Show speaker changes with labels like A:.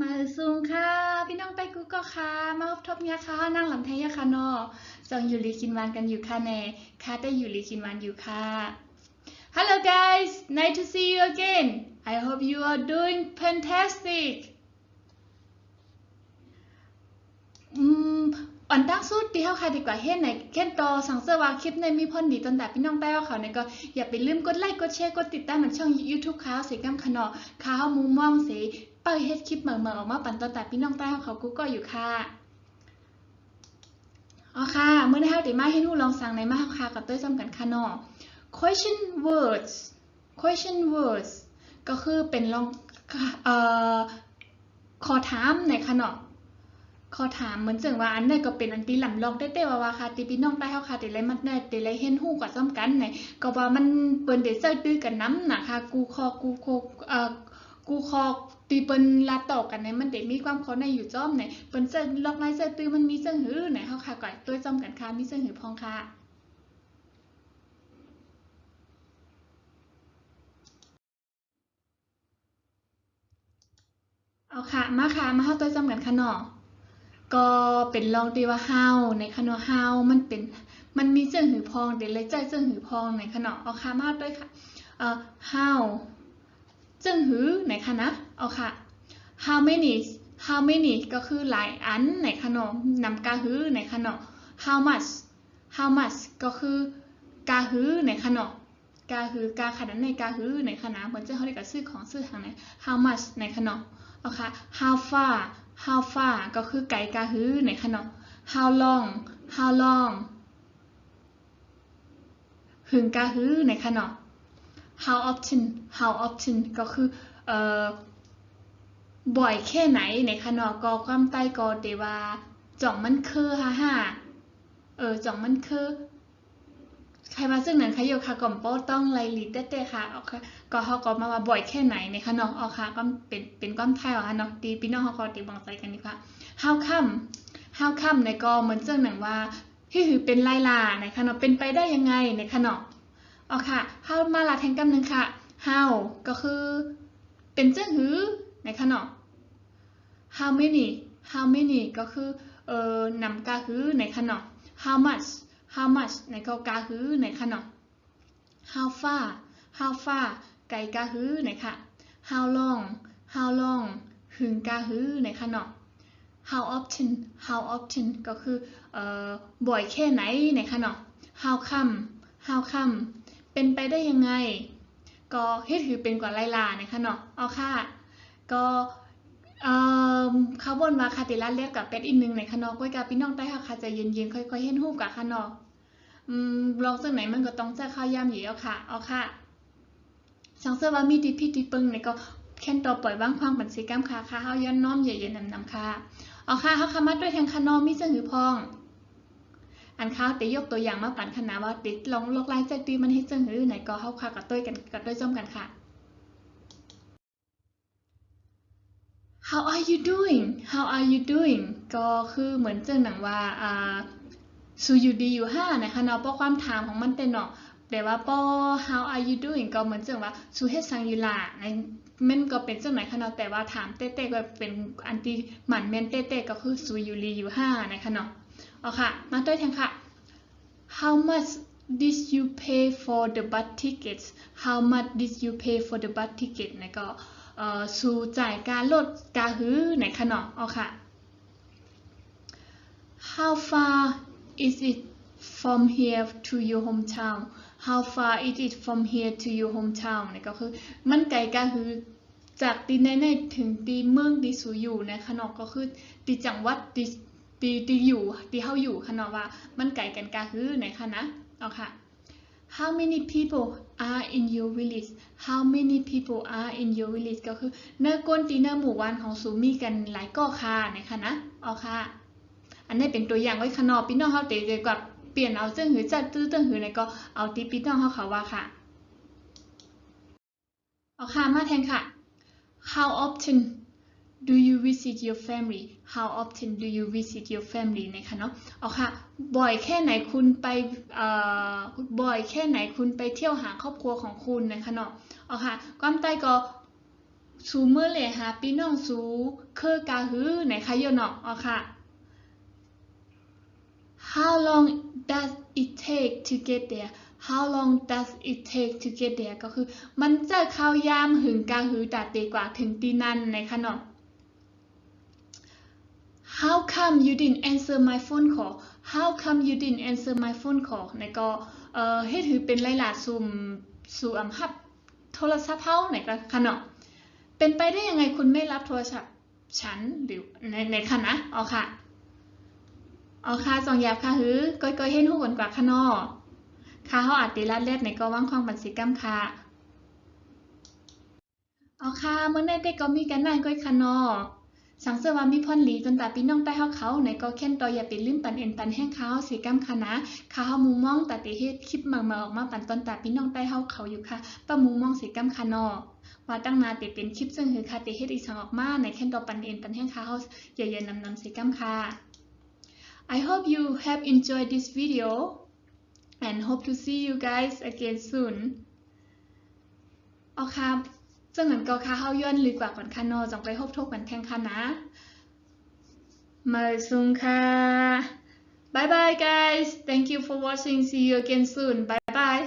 A: มาซุงค่ะพี่น้องไต้กุ๊กก็ค่ะมาพบทบเนี่ยค่ะนั่งหลับแทยค่ะเนาะจองอยู่ลีกินวันกันอยู่ค่ะแน่ค่ะได้อยู่ลีกินวันอยู่ค่ะ Hello guys nice to see you again I hope you are doing fantastic อ่อนตั้งสุดที่เขาค่ะดีกว่าเฮ็ดไหนเฮ็ดต่อสังเสว่าคลิปในมีพอนดีตอนแต่พี่น้องใต้ว่าเขาเนี่ยก็อย่าไปลืมกดไลค์กดแชร์กดติดตามมันช่อง YouTube เขาเสียกำขนอเขามุมมองเสียเปิดเฮ็ดคลิปเหมือนออกมาปั่นตอนแต่พี่น้องใต้เขากูก็อยู่ค่ะอ๋อค่ะเมื่อได้เฮาติมาให้ฮู้ลองสั่งในมาค่ะกับต้วยซ้ำกันค่ะเนาะ question words ก็คือเป็นลองขอถามในค่ะเนาะขอถามเหมือนจังว่าอันนี้ก็เป็นอันตีลำลองได้ว่าค่ะตีพี่น้องใต้เฮาค่ะติเลยมันได้ติเลยเห็นฮู้กว่าซ้ำกันไหนก็ว่ามันเปิ้นได้เซอตื้อกันนำน่ะค่ะกูคอตีเปิ้นลาต่อกันในมันได้มีความเข้าในอยู่จ้อมไหนเปิ้นเซอลอกไลเซอตื้อมันมีเซิงหือไหนเฮาค่ะก็ตัวจ้อมกันค่ะมีเซิงหือพองค่ะเอาค่ะมาค่ะมาเฮาตัวจ้อมกันค่ะเนาะก็เป็นลองตีว่า how ในคะเนาะ how มันมีเจิ้งหือพองเดี๋ยวเลยใจเจิ้งหือพองในคะเนาะเอาค่ะมาด้วยค่ะhow เจิ้งหือในคะนะเอาค่ะ how many ก็คือหลายอันในคะเนาะนำกาหือในคะเนาะ how much ก็คือกาหือในคะเนาะกาหือกาขนาดในกาหือในคะนะเหมือนเจ้าเขาเรียกกับซื้อของซื้อทางไหน how much ในคะเนาะเอาค่ะ how far ก็คือไกลกาหือในคะเนาะ how long หึงกาหือในคะเนาะ how often ก็คือบ่อยแค่ไหนในคะเนาะก็ความใต้ก็เดว่าจ่องมันคือฮ่าจ่องมันคือใครมาซึ่งนั้นค่ะโยค่ะก่อมโป้ต้องไลลิดเต้ค่ะเอาค่ะก็เขาก็มาว่าบ่อยแค่ไหนในคะเนาะเอาค่ะก็เป็นก้อนไทยอ่ะเนาะตีพี่น้องเขาก็ตีบังใจกันดีกว่า how come ในก็เหมือนเจ้าหนังว่าที่ถือเป็นไลลาในคะเนาะเป็นไปได้ยังไงในคะเนาะเอาค่ะ how มาลาแทงกำหนึ่งค่ะ how ก็คือเป็นเจ้าหือในคะเนาะ how many ก็คือนำกาหือในคะเนาะ how much ในก็กาหือในคะเนาะ how far ไกลกาหือในค่ะ how long หึงกาหือในคะเนาะ how often ก็คือบ่อยแค่ไหนในคะเนาะ how come เป็นไปได้ยังไงก็เฮ็ดถือเป็นกว่าไลลานะคะเนาะเอาค่ะก็เขาบนว่าคาติลาเรียกกับเป็ดอีกนึงในคะเนาะก้อยกับพี่น้องใต้ค่ะจะเย็นๆค่อยๆเห็นหูกับคะเนาะลองซึ่งไหนมันก็ต้องเจอข้าวยำหยีเอาค่ะเอาค่ะสังเสว่ามีดีพี่ดีปึงในก็แค่นต่อปล่อยว่างความปันสีกรรมค่ะค่ะเฮาย้อนน้อมเย็นๆนำๆค่ะเอาค่ะเฮาคำมัดด้วยแทงคะเนาะมีเจังหือพองอันข้าวติยกตัวอย่างมาปั่นขนาดว่าติดลองลกลายใจตีมันให้จังหือไหนก็เฮาค่ะกับต้วยกันกับต้วยจ้อมกันค่ะ How are you doing ก็คือเหมือนเจ้าหนังว่าสู้อยู่ดีอยู่ห้านะคะเนาะป้อความถามของมันเต้นเนาะแปลว่าป้อ How are you doing ก็เหมือนเจ้าว่าสู้เฮ็ดสังอยู่ล่ะในมันก็เป็นเจ้าไหนคะเนาะแต่ว่าถามเต้ๆก็เป็นอันที่หมันเมนเต้ๆก็คือสู้อยู่ดีอยู่ห้านะคะเนาะเอาค่ะมาด้วยแทงค่ะ How much did you pay for the bus tickets How much did you pay for the bus ticket นะก็สู่จ่ายการลดกาหือไหนคะเนาะเอาค่ะ How far is it from here to your hometown How far is it from here to your hometown นี่ก็คือมันไกลกาหือจากตีในถึงตีเมืองตีสู่อยู่นะคะเนาะก็คือตีจังหวัดตีอยู่ตีเฮาอยู่ค่ะเนาะว่ามันไกลกันกาหือไหนคะนะเอาค่ะ How many people are in your village How many people are in your village ก็คือเนื้อก้นตีเนื้อหมู่บ้านของสูมีกันหลายก่อค่ะนะคะนะเอาค่ะอันนี้เป็นตัวอย่างไว้ขนอพี่น้องเขาเตะกับเปลี่ยนเอาเจิ้งหือจัดตื้อเจิ้งหือในก็เอาตีพี่น้องเขาว่าค่ะเอาค่ะมาแทนค่ะ How often do you visit your family How often do you visit your family นะคะเนาะเอาค่ะบ่อยแค่ไหนคุณไปบ่อยแค่ไหนคุณไปเที่ยวหาครอบครัวของคุณนะคะเนาะเอาค่ะความใต้ก็ สูเมื่อเลยหาพี่น้องสูเคอกาหือไหนคะโยเนาะอ๋อค่ะ How long does it take to get there How long does it take to get there ก็คือมันจะเข้ายามหึงกาหือตาเตกว่าถึงตีนันไหนคะเนาะ How come you didn't answer my phone call How come you didn't answer my phone call ไหนก็เฮ็ดถือเป็นไล่ล่าสู่อำหับโทรศัพท์เฮาไหนก็คะเนาะเป็นไปได้ยังไงคุณไม่รับโทรศัพท์ฉันหรือในคะนะอ๋อค่ะอ๋อค่ะจองหยาบค่ะหือก้อยเห็นหูกันกว่าคะเนาะค่ะเฮาอาจติลัดเล็ดไหนก็ว่างความบัญชีกรรมค่ะอ๋อค่ะเมื่อในเด็กก็มีกันนั่นก้อยคะเนาะ สังเสริญว่ามีพ่นหลีจนตาพี่น้องใต้เฮาเขาไหนก็แค่นต่ออย่าไปลืมปันเอ็นปันแห้งเขาสีกำคณะข้าเฮามุงมองตาติเฮ็ดคลิปมาออกมาปันตอนตาพี่น้องใต้เฮาเขาอยู่ค่ะป้ามุงมองสีกำคณะว่าตั้งนาติเป็นคลิปซึ่งคือค่ะติเฮ็ดอีสังออกมาในแค่นต่อปันเอ็นปันแห้งเขาเย็นนำสีกำค่ะ I hope you have enjoyed this video and hope to see you guys again soon เอาค่ะซึ่งเหมือนก็ค่ะเฮาย้อนลึกกว่าก่อนค่ะนอจังไปพบทบกันแทงค่ะนะมาซุงค่ะ Bye bye guys. Thank you for watching. See you again soon. Bye bye.